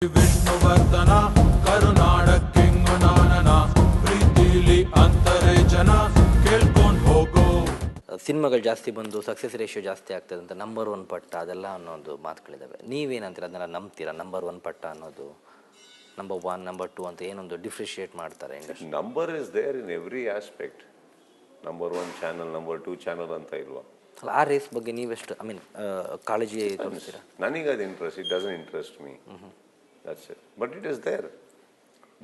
ವಿಷ್ಣುವರ್ಧನ ಕರುನಾಡಕ್ಕಿಂಗು ನಾನನ ಪ್ರೀತಿಲಿ ಅಂತರೆ ಜನ ಕೇಳ್ಕೊಂಡು ಹೋಗೋ. ಸಿನಿಮಾಗಳು ಜಾಸ್ತಿ ಬಂದು ಸಕ್ಸಸ್ ರೇಷಿಯೋ ಜಾಸ್ತಿ ಆಗ್ತದೆ ಅಂತ ನಂಬರ್ 1 ಪಟ್ಟ ಅದೆಲ್ಲ ಅನ್ನೋದು ಮಾತುಗಳಿದ್ದಾವೆ. ನೀವೇನಂತೀರ? ಅದನ್ನೆಲ್ಲ ನಂಬ್ತೀರಾ? ನಂಬರ್ 1 ಪಟ್ಟ ಅನ್ನೋದು ನಂಬರ್ 1 ನಂಬರ್ 2 ಅಂತ ಏನೊಂದು ಡಿಫ್ರಿಷಿಯೇಟ್ ಮಾಡ್ತಾರೆ industry. Number is there in every aspect. Number 1 channel, number 2 channel ಅಂತ ಇಲ್ವಾ? ಆ ರೇಸ್ ಬಗ್ಗೆ ನೀವೆಷ್ಟು ಕಾಳಜಿ ತೋರಿಸ್ತೀರಾ? ನನಗೆ ಅದು interest, it doesn't interest me, that's it. But it is there.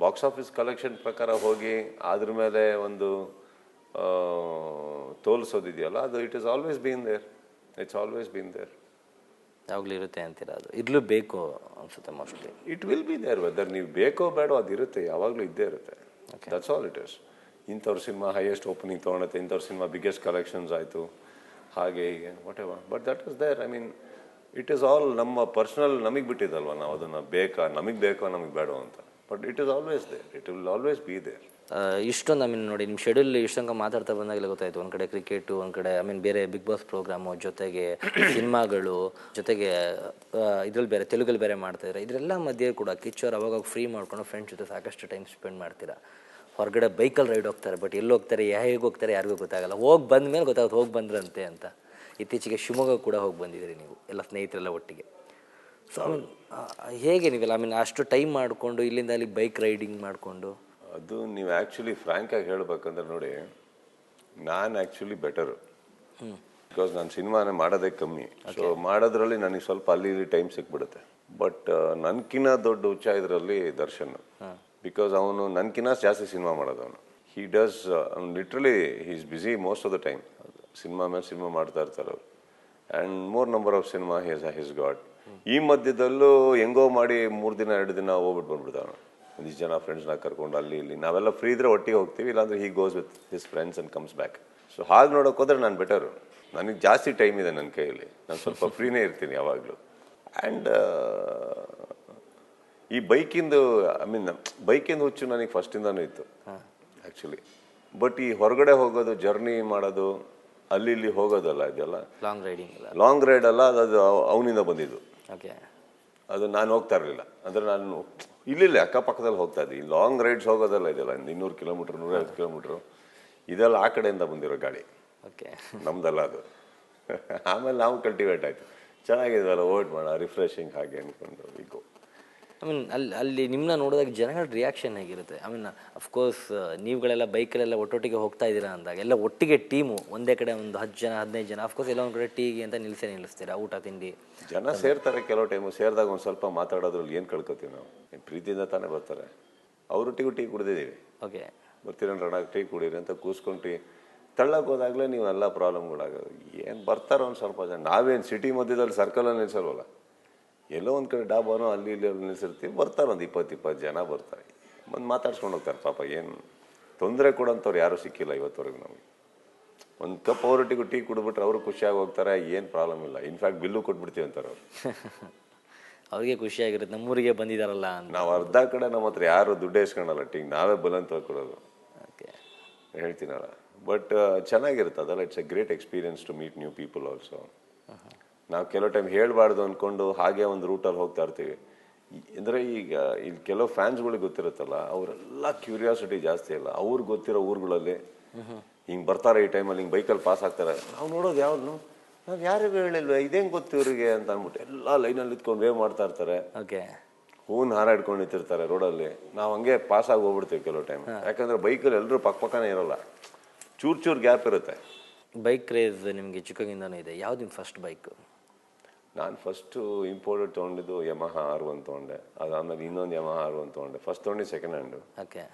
Box office collection ಪ್ರಕಾರ ಹೋಗಿ ಅದ್ರ ಮೇಲೆ ಒಂದು ತೋರಿಸೋದಿದೆಯಲ್ಲ, ಅದು it is always been there. It's always been there. ಯಾವಾಗಲೂ ಇರುತ್ತೆ ಅಂತೀರ? ಅದು ಇರ್ಲೂ ಬೇಕು ಅನ್ಸುತ್ತೆ mostly. It will be there. Whether ನೀವು ಬೇಕೋ ಬೇಡೋ ಅದು ಇರುತ್ತೆ, ಯಾವಾಗಲೂ ಇದ್ದೇ ಇರುತ್ತೆ. That's all it is. ಇಂಥವ್ರ ಸಿನಿಮಾ ಹೈಯೆಸ್ಟ್ ಓಪನಿಂಗ್ ತೊಗೊಳುತ್ತೆ, ಇಂಥವ್ರ ಸಿನಿಮಾ ಬಿಗ್ಗೆಸ್ಟ್ ಕಲೆಕ್ಷನ್ಸ್ ಆಯಿತು, ಹಾಗೆ ಹೀಗೆ whatever. But that is there. I mean it is all ನಮ್ಮ ಪರ್ಸ್ನಲ್, ನಮಗೆ ಬಿಟ್ಟಿದ್ದಲ್ವ, ನಾವು ಅದನ್ನು ಬೇಕಾ, ನಮಗೆ ಬೇಕೋ ನಮಗೆ ಬೇಡೋ ಅಂತ. But it is always there, it will always be there. ಇಷ್ಟೊಂದು ನೋಡಿ ನಿಮ್ಮ ಶೆಡ್ಯೂಲ್ ಇಷ್ಟಂಗ ಮಾತಾಡ್ತಾ ಬಂದಾಗಲೇ ಗೊತ್ತಾಯಿತು. ಒಂದು ಕಡೆ ಕ್ರಿಕೆಟು, ಒಂದು ಕಡೆ ಬೇರೆ ಬಿಗ್ ಬಾಸ್ ಪ್ರೋಗ್ರಾಮು, ಜೊತೆಗೆ ಸಿನಿಮಾಗಳು, ಜೊತೆಗೆ ಇದ್ರಲ್ಲಿ ಬೇರೆ ತೆಲುಗಲ್ಲಿ ಬೇರೆ ಮಾಡ್ತಾಯಿದ್ದಾರೆ. ಇದರೆಲ್ಲ ಮಧ್ಯೆ ಕೂಡ ಕಿಚ್ಚೋರು ಅವಾಗ ಫ್ರೀ ಮಾಡ್ಕೊಂಡು ಫ್ರೆಂಡ್ಸ್ ಜೊತೆ ಸಾಕಷ್ಟು ಟೈಮ್ ಸ್ಪೆಂಡ್ ಮಾಡ್ತೀರಾ. ಹೊರಗಡೆ ಬೈಕಲ್ಲಿ ರೈಡ್ ಹೋಗ್ತಾರೆ, ಬಟ್ ಎಲ್ಲಿ ಹೋಗ್ತಾರೆ, ಹೇಗೆ ಹೋಗ್ತಾರೆ ಯಾರಿಗೂ ಗೊತ್ತಾಗಲ್ಲ. ಹೋಗಿ ಬಂದ ಮೇಲೆ ಗೊತ್ತಾಗುತ್ತೆ ಹೋಗಿ ಬಂದ್ರಂತೆ ಅಂತ. ಇತ್ತೀಚೆಗೆ ಶಿವಮೊಗ್ಗ ಕೂಡ ಹೋಗಿ ಬಂದಿದ್ದೀರಿ ನೀವು ಎಲ್ಲ ಸ್ನೇಹಿತರೆಲ್ಲ ಒಟ್ಟಿಗೆ. ಸೊ ಹೇಗೆ ನೀವೆಲ್ಲ ಅಷ್ಟು ಟೈಮ್ ಮಾಡಿಕೊಂಡು ಇಲ್ಲಿಂದ ಅಲ್ಲಿ ಬೈಕ್ ರೈಡಿಂಗ್ ಮಾಡಿಕೊಂಡು? ಅದು ನೀವು ಆ್ಯಕ್ಚುಲಿ ಫ್ರ್ಯಾಂಕಾಗಿ ಹೇಳ್ಬೇಕಂದ್ರೆ ನೋಡಿ, ನಾನು ಆ್ಯಕ್ಚುಲಿ ಬೆಟರು. ಬಿಕಾಸ್ ನಾನು ಸಿನಿಮಾನೇ ಮಾಡೋದೇ ಕಮ್ಮಿ. ಸೊ ಮಾಡೋದ್ರಲ್ಲಿ ನನಗೆ ಸ್ವಲ್ಪ ಅಲ್ಲಿ ಇಲ್ಲಿ ಟೈಮ್ ಸಿಕ್ಬಿಡುತ್ತೆ. ಬಟ್ ನನ್ಕಿನ್ನ ದೊಡ್ಡ ಹುಚ್ಚ ಇದರಲ್ಲಿ ದರ್ಶನ್. ಬಿಕಾಸ್ ಅವನು ನನ್ಕಿನ್ನ ಜಾಸ್ತಿ ಸಿನಿಮಾ ಮಾಡೋದು. ಅವನು he does literally he is busy most of the time. Cinema ಮೇಲೆ ಸಿನಿಮಾ ಮಾಡ್ತಾ ಇರ್ತಾರೆ ಅವರು. And more number of cinema his got. ಈ ಮಧ್ಯದಲ್ಲೂ ಹೆಂಗೋ ಮಾಡಿ 3 ದಿನ 2 ದಿನ ಹೋಗ್ಬಿಟ್ಟು ಬಂದ್ಬಿಡ್ತಾವೆ. ಒಂದಿಷ್ಟು ಜನ ಫ್ರೆಂಡ್ಸ್ನ ಕರ್ಕೊಂಡು ಅಲ್ಲಿ ಇಲ್ಲಿ ನಾವೆಲ್ಲ ಫ್ರೀ ಇದ್ರೆ ಒಟ್ಟಿಗೆ ಹೋಗ್ತೀವಿ, ಇಲ್ಲಾಂದ್ರೆ he goes with his friends and comes back. So ಹಾಗೆ ನೋಡೋಕೆ ಹೋದ್ರೆ ನಾನು ಬೆಟರು. ನನಗೆ ಜಾಸ್ತಿ ಟೈಮ್ ಇದೆ ನನ್ನ ಕೈಯಲ್ಲಿ, ನಾನು ಸ್ವಲ್ಪ ಫ್ರೀನೇ ಇರ್ತೀನಿ ಯಾವಾಗಲೂ. ಆ್ಯಂಡ್ ಈ ಬೈಕಿಂದು ಬೈಕಿಂದು ಹುಚ್ಚು ನನಗೆ ಫಸ್ಟಿಂದನೂ ಇತ್ತು ಆ್ಯಕ್ಚುಲಿ. ಬಟ್ ಈ ಹೊರಗಡೆ ಹೋಗೋದು, ಜರ್ನಿ ಮಾಡೋದು, ಅಲ್ಲಿ ಇಲ್ಲಿ ಹೋಗೋದಲ್ಲ, ಇದೆಲ್ಲ ಲಾಂಗ್ ರೈಡ್ ಅಲ್ಲ, ಅದು ಅವನಿಂದ ಬಂದಿದ್ದು. ಅದು ನಾನು ಹೋಗ್ತಾ ಇರಲಿಲ್ಲ. ಅಂದರೆ ನಾನು ಇಲ್ಲಿ ಅಕ್ಕಪಕ್ಕದಲ್ಲಿ ಹೋಗ್ತಾ ಇದ್ದೆ. ಈ ಲಾಂಗ್ ರೈಡ್ಸ್ ಹೋಗೋದಲ್ಲ ಇದೆಲ್ಲ, 200 ಕಿಲೋಮೀಟ್ರ್ 150 ಕಿಲೋಮೀಟ್ರು, ಇದೆಲ್ಲ ಆ ಕಡೆಯಿಂದ ಬಂದಿರೋ ಗಾಡಿ, ನಮ್ದಲ್ಲ ಅದು. ಆಮೇಲೆ ನಾವು ಕಲ್ಟಿವೇಟ್ ಆಯಿತು, ಚೆನ್ನಾಗಿದ್ವಲ್ಲ ಓಟ್ ಮಾಡೋಣ, ರಿಫ್ರೆಶಿಂಗ್ ಹಾಗೆ ಅಂದ್ಕೊಂಡು ಈಗ ಅಲ್ಲಿ ನಿಮ್ಮನ್ನ ನೋಡಿದಾಗ ಜನಗಳ ರಿಯಾಕ್ಷನ್ ಹೇಗಿರುತ್ತೆ? ಅಫ್ಕೋರ್ಸ್ ನೀವುಗಳೆಲ್ಲ ಬೈಕಲ್ಲೆಲ್ಲ ಒಟ್ಟೊಟ್ಟಿಗೆ ಹೋಗ್ತಾ ಇದ್ದೀರಾ ಅಂದಾಗ ಎಲ್ಲ ಒಟ್ಟಿಗೆ ಟೀಮು ಒಂದೇ ಕಡೆ ಒಂದು 10 ಜನ 15 ಜನ, ಅಫ್ಕೋರ್ಸ್ ಎಲ್ಲ ಒಂದು ಕಡೆ ಟೀಗೆ ಅಂತ ನಿಲ್ಲಿಸ್ತೀರಾ, ಊಟ ತಿಂಡಿ ಜನ ಸೇರ್ತಾರೆ. ಕೆಲವು ಟೈಮು ಸೇರಿದಾಗ ಒಂದು ಸ್ವಲ್ಪ ಮಾತಾಡೋದ್ರಲ್ಲಿ ಏನು ಕಳ್ಕೊತೀವಿ ನಾವು? ಪ್ರೀತಿಯಿಂದ ತಾನೇ ಬರ್ತಾರೆ. ಅವರೊಟ್ಟಿಗೂ ಟೀ ಕುಡಿದಿದ್ದೀವಿ. ಬರ್ತೀರಣ್ಣ ಟೀ ಕುಡೀರಿ ಅಂತ ಕೂಸ್ಕೊಂಡು ಟೀ ತಳ್ಳಕ್ಕೆ ಹೋದಾಗಲೇ ನೀವೆಲ್ಲ ಪ್ರಾಬ್ಲಮ್ಗಳಾಗೋದು. ಏನು ಬರ್ತಾರೆ ಒಂದು ಸ್ವಲ್ಪ ಜನ. ನಾವೇನು ಸಿಟಿ ಮಧ್ಯದಲ್ಲಿ ಸರ್ಕಲಲ್ಲಿ ನಿಲ್ಸಲ್ವಲ್ಲ, ಎಲ್ಲೋ ಒಂದು ಕಡೆ ಡಾಬಾನೋ ಅಲ್ಲಿ ಇಲ್ಲಿ ನಿಲ್ಸಿರ್ತೀವಿ, ಬರ್ತಾರೆ ಒಂದು 20 ಜನ ಬರ್ತಾರೆ, ಬಂದು ಮಾತಾಡ್ಸ್ಕೊಂಡು ಹೋಗ್ತಾರೆ. ಪಾಪ ಏನು ತೊಂದರೆ ಕೊಡೋಂಥವ್ರು ಯಾರೂ ಸಿಕ್ಕಿಲ್ಲ ಇವತ್ತವರೆಗೂ ನಮಗೆ. ಒಂದು ಕಪ್ ಅವರೊಟ್ಟಿಗೂ ಟೀ ಕುಡಿದ್ಬಿಟ್ರೆ ಅವರು ಖುಷಿಯಾಗಿ ಹೋಗ್ತಾರೆ, ಏನು ಪ್ರಾಬ್ಲಮ್ ಇಲ್ಲ. ಇನ್ಫ್ಯಾಕ್ಟ್ ಬಿಲ್ಲು ಕೊಟ್ಬಿಡ್ತೀವಿ ಅಂತಾರೆ ಅವರು. ಅವ್ರಿಗೆ ಖುಷಿಯಾಗಿರುತ್ತೆ ನಮ್ಮೂರಿಗೆ ಬಂದಿದ್ದಾರಲ್ಲ ಅಂತ. ನಾವು ಅರ್ಧ ಕಡೆ ನಮ್ಮ ಹತ್ರ ಯಾರು ದುಡ್ಡು ಇಸ್ಕೊಳಲ್ಲ, ಟೀಗೆ ನಾವೇ ಬಲಂತ ಕೊಡೋದು, ಹೇಳ್ತೀನಲ್ಲ. ಬಟ್ ಚೆನ್ನಾಗಿರುತ್ತೆ ಅದೆಲ್ಲ. It's a great experience to meet new people also. ನಾವು ಕೆಲವು ಟೈಮ್ ಹೇಳಬಾರ್ದು ಅಂದ್ಕೊಂಡು ಹಾಗೆ ಒಂದು ರೂಟಲ್ಲಿ ಹೋಗ್ತಾ ಇರ್ತೀವಿ. ಅಂದರೆ ಈಗ ಇಲ್ಲಿ ಕೆಲವು ಫ್ಯಾನ್ಸ್ಗಳಿಗೆ ಗೊತ್ತಿರುತ್ತಲ್ಲ, ಅವರೆಲ್ಲ ಕ್ಯೂರಿಯಾಸಿಟಿ ಜಾಸ್ತಿ ಅಲ್ಲ. ಅವ್ರಿಗೆ ಗೊತ್ತಿರೋ ಊರುಗಳಲ್ಲಿ ಹಿಂಗೆ ಬರ್ತಾರೆ, ಈ ಟೈಮಲ್ಲಿ ಹಿಂಗೆ ಬೈಕಲ್ಲಿ ಪಾಸ್ ಆಗ್ತಾರೆ. ನಾವು ನೋಡೋದು ಯಾವ್ದು, ನಾವು ಯಾರಿಗೂ ಹೇಳಿಲ್ವ, ಇದೇನು ಗೊತ್ತು ಇವರಿಗೆ ಅಂತ ಅಂದ್ಬಿಟ್ಟು ಎಲ್ಲ ಲೈನಲ್ಲಿ ನಿಂತ್ಕೊಂಡು ವೇವ್ ಮಾಡ್ತಾ ಇರ್ತಾರೆ. ಹೂನ್ ಹಾರ ಇಟ್ಕೊಂಡು ನಿಂತಿರ್ತಾರೆ ರೋಡಲ್ಲಿ. ನಾವು ಹಂಗೆ ಪಾಸಾಗಿ ಹೋಗ್ಬಿಡ್ತೀವಿ ಕೆಲವು ಟೈಮ್. ಯಾಕಂದರೆ ಬೈಕಲ್ಲಿ ಎಲ್ಲರೂ ಪಕ್ಕನೇ ಇರೋಲ್ಲ, ಚೂರು ಗ್ಯಾಪ್ ಇರುತ್ತೆ. ಬೈಕ್ ಕ್ರೇಜ್ ನಿಮಗೆ ಚಿಕ್ಕಗಿಂದನೂ ಇದೆ. ಯಾವ್ದು ನಿಮ್ಮ ಫಸ್ಟ್ ಬೈಕು? ನಾನು ಫಸ್ಟು ಇಂಪೋರ್ಟೆಡ್ ತೊಗೊಂಡಿದ್ದು ಯಮಹಾ R1 ತೊಗೊಂಡೆ. ಅದಾದಮೇಲೆ ಇನ್ನೊಂದು ಯಮಹಾ R1 ತೊಗೊಂಡೆ. ಫಸ್ಟ್ ತೊಗೊಂಡು ಸೆಕೆಂಡ್ ಹ್ಯಾಂಡು.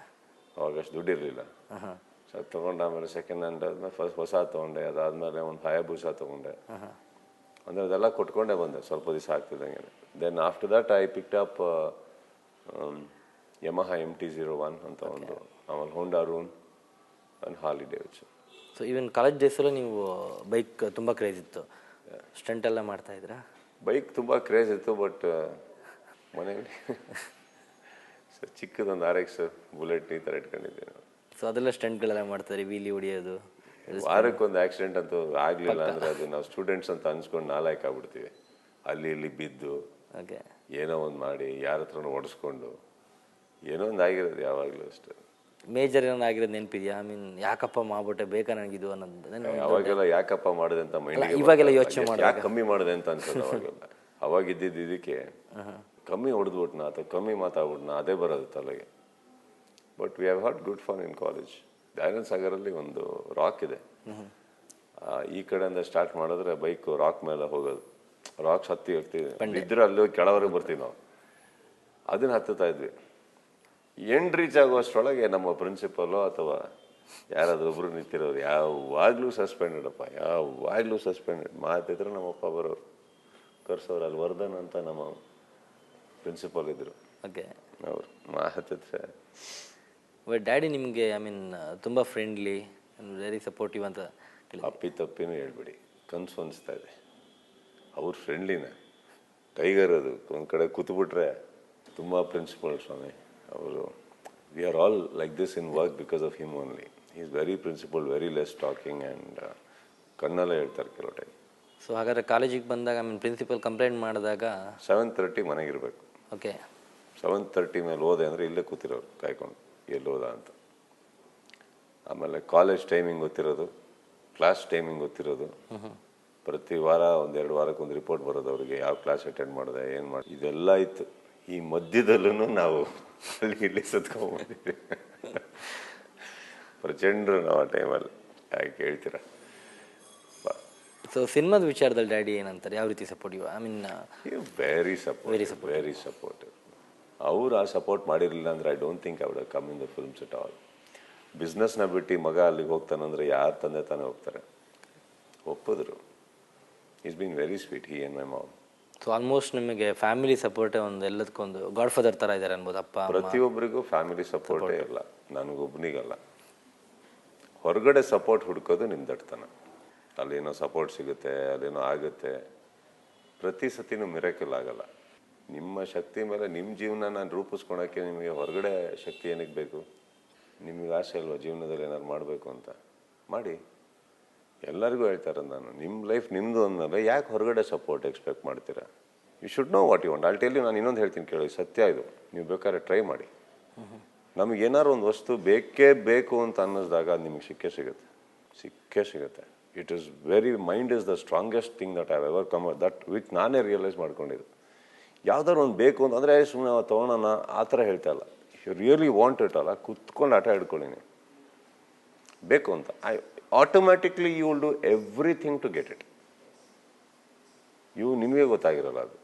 ಅವಾಗ ಅಷ್ಟು ದುಡ್ಡು ಇರಲಿಲ್ಲ. ಸೊ ತೊಗೊಂಡು ಆಮೇಲೆ ಸೆಕೆಂಡ್ ಹ್ಯಾಂಡ್ ಆದಮೇಲೆ ಹೊಸ ತೊಗೊಂಡೆ. ಅದಾದಮೇಲೆ ಒಂದು ಹಯಾಬೂಸ ತೊಗೊಂಡೆ. ಅಂದರೆ ಅದೆಲ್ಲ ಕೊಟ್ಕೊಂಡೇ ಬಂದೆ ಸ್ವಲ್ಪ ದಿವಸ ಆಗ್ತಿದ್ದಂಗೆ. Then after that I picked up Yamaha MT-01 ಅಂತ ಒಂದು, ಆಮೇಲೆ Honda Rune and Harley Davidson. So even college ಡೇಸಲ್ಲೂ ನೀವು ಬೈಕ್ ತುಂಬ ಕ್ರೇಜ್ ಇತ್ತು, ಸ್ಟಂಟ್ ಎಲ್ಲ ಮಾಡ್ತಾಯಿದ್ರಾ? ಬೈಕ್ ತುಂಬ ಕ್ರೇಜ್ ಇತ್ತು. ಬಟ್ ಮನೆಯಲ್ಲಿ ಚಿಕ್ಕದೊಂದು RX ಬುಲೆಟ್ ಈ ಥರ ಇಟ್ಕೊಂಡಿದ್ದೆ ನಾವು. ಸೊ ಅದೆಲ್ಲ ಸ್ಟಂಟ್ಗಳೆಲ್ಲ ಮಾಡ್ತಾರೆ, ವೀಲಿ ಹೊಡಿಯೋದು. ವಾರಕ್ಕೊಂದು ಆಕ್ಸಿಡೆಂಟ್ ಅಂತೂ ಆಗಲಿಲ್ಲ ಅಂದರೆ ಅದು ನಾವು ಸ್ಟೂಡೆಂಟ್ಸ್ ಅಂತ ಅನ್ಸ್ಕೊಂಡು ನಾಲಾಯಕ್ ಆಗ್ಬಿಡ್ತೀವಿ. ಅಲ್ಲಿ ಇಲ್ಲಿ ಬಿದ್ದು ಓಕೆ. ಏನೋ ಒಂದು ಮಾಡಿ ಯಾರ ಹತ್ರನೂ ಓಡಿಸ್ಕೊಂಡು ಏನೋ ಒಂದು ಆಗಿರೋದು ಯಾವಾಗಲೂ ಅಷ್ಟೇ. ಮೇಜರ್ ಏನೋ ಆಗಿರೋದು ನೆನಪಿದೆಯಾ? ಐ ಮೀನ್ ಯಾಕಪ್ಪ ಮಾಡ್ಬಿಟ್ಟೆ, ಬೇಕಾ ನನಗಿದು ಅನ್ನೋದು? ಅವಾಗೆಲ್ಲ ಯಾಕಪ್ಪ ಮಾಡಿದೆ ಅಂತ ಮೈಂಡಿಗೆ ಇವಾಗೆಲ್ಲ ಯೋಚನೆ ಮಾಡಿ ಯಾಕೆ ಕಮ್ಮಿ ಮಾಡಿದೆ ಅಂತ ಅನ್ಸೋದು ಅವಾಗೆಲ್ಲ. ಅವಾಗಿದ್ದಿದ್ದು ಇದಕ್ಕೆ ಕಮ್ಮಿ ಹೊಡೆದ್ಬಿಟ್ನಾ ಅಥವಾ ಕಮ್ಮಿ ಮಾತಾಡ್ಬಿಟ್ನಾ ಅದೇ ಬರೋದು ತಲೆಗೆ. But we have had good fun in college. Dayananda ಸಾಗರಲ್ಲಿ ಒಂದು ರಾಕ್ ಇದೆ, ಈ ಕಡೆಯಿಂದ ಸ್ಟಾರ್ಟ್ ಮಾಡಿದ್ರೆ ಬೈಕು ರಾಕ್ ಮೇಲೆ ಹೋಗೋದು, ರಾಕ್ಸ್ ಹತ್ತಿ ಹೋಗ್ತೀವಿ, ಇದ್ರೆ ಅಲ್ಲಿ ಕೆಳವರೆಗೆ ಬರ್ತೀವಿ ನಾವು. ಅದನ್ನ ಹತ್ತುತ್ತಾ ಇದ್ವಿ. ಎಂಡ್ ರೀಚ್ ಆಗುವಷ್ಟರೊಳಗೆ ನಮ್ಮ ಪ್ರಿನ್ಸಿಪಲು ಅಥವಾ ಯಾರಾದ್ರೂ ಒಬ್ರು ನಿಂತಿರೋರು ಯಾವಾಗಲೂ ಸಸ್ಪೆಂಡೆಡ್ ಅಪ್ಪ, ಯಾವಾಗಲೂ ಸಸ್ಪೆಂಡೆಡ್. ಮಾತಿದ್ರೆ ನಮ್ಮಪ್ಪ ಬರೋರು ಕರ್ಸೋರು. ಅಲ್ಲಿ ವರ್ಧನ್ ಅಂತ ನಮ್ಮ ಪ್ರಿನ್ಸಿಪಲ್ ಇದ್ರು, ಓಕೆ. ಅವ್ರು ಮಾತಿದ್ರೆ ಬಟ್ ಡ್ಯಾಡಿ ನಿಮಗೆ ಐ ಮೀನ್ ತುಂಬ ಫ್ರೆಂಡ್ಲಿ, ವೆರಿ ಸಪೋರ್ಟಿವ್ ಅಂತ ಅಪ್ಪಿ ತಪ್ಪಿನೂ ಹೇಳ್ಬಿಡಿ, ಕನಸು ಅನಿಸ್ತಾ ಇದೆ. ಅವ್ರ ಫ್ರೆಂಡ್ಲಿನ ಟೈಗರ್ ಅದು ಒಂದು ಕಡೆ ಕೂತ್ಬಿಟ್ರೆ ತುಂಬ ಪ್ರಿನ್ಸಿಪಲ್ ಸ್ವಾಮಿ ಅವರು. We are all like this in work because of him only. He is very principal, very less talking and ಕಣ್ಣಲ್ಲೇ ಹೇಳ್ತಾರೆ ಕೆಲವು ಟೈಮ್. ಸೊ ಹಾಗಾದ್ರೆ ಕಾಲೇಜಿಗೆ ಬಂದಾಗ ಐ ಮೀನ್ ಪ್ರಿನ್ಸಿಪಲ್ ಕಂಪ್ಲೇಂಟ್ ಮಾಡಿದಾಗ 7:30 ಮನೆಗಿರ್ಬೇಕು. ಓಕೆ. 7:30 ಮೇಲೆ ಹೋದೆ ಅಂದರೆ ಇಲ್ಲೇ ಕೂತಿರೋರು ಕಾಯ್ಕೊಂಡು ಎಲ್ಲಿ ಹೋದ ಅಂತ. ಆಮೇಲೆ ಕಾಲೇಜ್ ಟೈಮಿಂಗ್ ಗೊತ್ತಿರೋದು, ಕ್ಲಾಸ್ ಟೈಮಿಂಗ್ ಗೊತ್ತಿರೋದು, ಪ್ರತಿ ವಾರ 1-2 ವಾರಕ್ಕೆ ಒಂದು ರಿಪೋರ್ಟ್ ಬರೋದು ಅವ್ರಿಗೆ, ಯಾವ ಕ್ಲಾಸ್ ಅಟೆಂಡ್ ಮಾಡಿದೆ ಏನು ಮಾಡಿ, ಇದೆಲ್ಲ ಇತ್ತು. ಈ ಮಧ್ಯದಲ್ಲೂ ನಾವು ಅಲ್ಲಿ ಇಲ್ಲಿ ಸತ್ಕೊಂಡ್ಬಂದಿದ್ವಿ. ಪ್ರಚಂಡ್ರು ನಾವು ಆ ಟೈಮಲ್ಲಿ. ಯಾಕೆ ಹೇಳ್ತೀರಾ? ಸೊ ಸಿನಿಮಾದ ವಿಚಾರದಲ್ಲಿ ಡ್ಯಾಡಿ ಏನಂತಾರೆ, ಯಾವ ರೀತಿ supportive? I mean very supportive. ಅವ್ರು ಆ ಸಪೋರ್ಟ್ ಮಾಡಿರಲಿಲ್ಲ ಅಂದರೆ I don't think I would have come in the films at all. ಬಿಸ್ನೆಸ್ನ ಬಿಟ್ಟು ಮಗ ಅಲ್ಲಿಗೆ ಹೋಗ್ತಾನಂದ್ರೆ ಯಾರು ತಂದೆ ತಾನೇ ಹೋಗ್ತಾರೆ. ಒಪ್ಪಿದ್ರು. Is been very sweet, he and my mom. So almost ನಿಮಗೆ ಫ್ಯಾಮಿಲಿ ಸಪೋರ್ಟೇ ಒಂದು ಎಲ್ಲದಕ್ಕೊಂದು ಗಾಡ್ ಫಾದರ್ ಥರ ಇದ್ದಾರೆ ಅನ್ಬೋದು. ಅಪ್ಪ ಪ್ರತಿಯೊಬ್ಬರಿಗೂ ಫ್ಯಾಮಿಲಿ ಸಪೋರ್ಟೇ ಇಲ್ಲ, ನನಗೊಬ್ಬನಿಗಲ್ಲ. ಹೊರಗಡೆ ಸಪೋರ್ಟ್ ಹುಡ್ಕೋದು ನಿಮ್ಮ ದಡ್ತನ. ಅಲ್ಲೇನೋ ಸಪೋರ್ಟ್ ಸಿಗುತ್ತೆ, ಅಲ್ಲೇನೋ ಆಗುತ್ತೆ. ಪ್ರತಿ ಸತಿನೂ ಮಿರಾಕಲ್ ಆಗಲ್ಲ. ನಿಮ್ಮ ಶಕ್ತಿ ಮೇಲೆ ನಿಮ್ಮ ಜೀವನ ರೂಪಿಸ್ಕೊಳಕ್ಕೆ ನಿಮಗೆ ಹೊರಗಡೆ ಶಕ್ತಿ ಏನಕ್ಕೆ ಬೇಕು? ನಿಮಗೆ ಆಸೆ ಅಲ್ವಾ ಜೀವನದಲ್ಲಿ ಏನಾದ್ರು ಮಾಡಬೇಕು ಅಂತ? ಮಾಡಿ. ಎಲ್ಲರಿಗೂ ಹೇಳ್ತಾರೆ ನಾನು, ನಿಮ್ಮ ಲೈಫ್ ನಿಮ್ಮದು ಅಂದಮೇಲೆ ಯಾಕೆ ಹೊರಗಡೆ ಸಪೋರ್ಟ್ ಎಕ್ಸ್ಪೆಕ್ಟ್ ಮಾಡ್ತೀರಾ? You should know what you want. ಅಲ್ಲಿ ಟೆಲ್ ಯು, ನಾನು ಇನ್ನೊಂದು ಹೇಳ್ತೀನಿ ಕೇಳಿ, ಸತ್ಯ ಇದು. ನೀವು ಬೇಕಾದ್ರೆ ಟ್ರೈ ಮಾಡಿ. ನಮಗೇನಾದ್ರು ಒಂದು ವಸ್ತು ಬೇಕೇ ಬೇಕು ಅಂತ ಅನ್ನಿಸ್ದಾಗ ಅದು ನಿಮಗೆ ಸಿಕ್ಕೇ ಸಿಗುತ್ತೆ. It is very, mind is the strongest thing that I have ever come, that which ನಾನೇ ರಿಯಲೈಸ್ ಮಾಡ್ಕೊಂಡಿದ್ದು. ಯಾವ್ದಾದ್ರು ಒಂದು ಬೇಕು ಅಂತ ಅಂದರೆ ಸುಮ್ಮನೆ ತೊಗೊಳೋಣ ಆ ಥರ ಹೇಳ್ತಾ ಇಲ್ಲ. ಯು ರಿಯಲಿ ವಾಂಟ್ ಇಟ್ ಅಲ್ಲ, ಕುತ್ಕೊಂಡು ಆಟ ಹಿಡ್ಕೊಳ್ಳಿ ನೀವು. ಬೇಕು ಅಂತ automatically you will do everything to get it. ನಿಮಗೆ ಗೊತ್ತಾಗಿರಲ್ಲ ಅದು.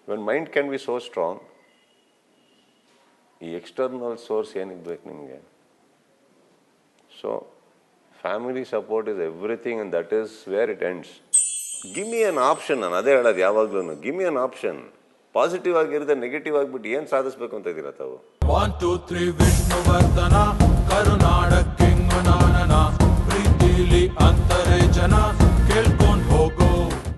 When mind can be so strong, ಈ ಎಕ್ಸ್ಟರ್ನಲ್ ಸೋರ್ಸ್ ಏನಿಗೆ ಬೇಕು ನಿಮಗೆ? So family support is everything and that is where it ends. Give me an option. ನಾನು ಅದೇ ಹೇಳೋದು ಯಾವಾಗ್ಲೂ, give me an option. Positive ಆಗಿರುತ್ತೆ, ನೆಗೆಟಿವ್ ಆಗಿಬಿಟ್ಟು ಏನು ಸಾಧಿಸ್ಬೇಕು ಅಂತ ಇದ್ದೀರಾ ತಾವು? 1 2 3 ವಿಷ್ಣುವರ್ಧನ.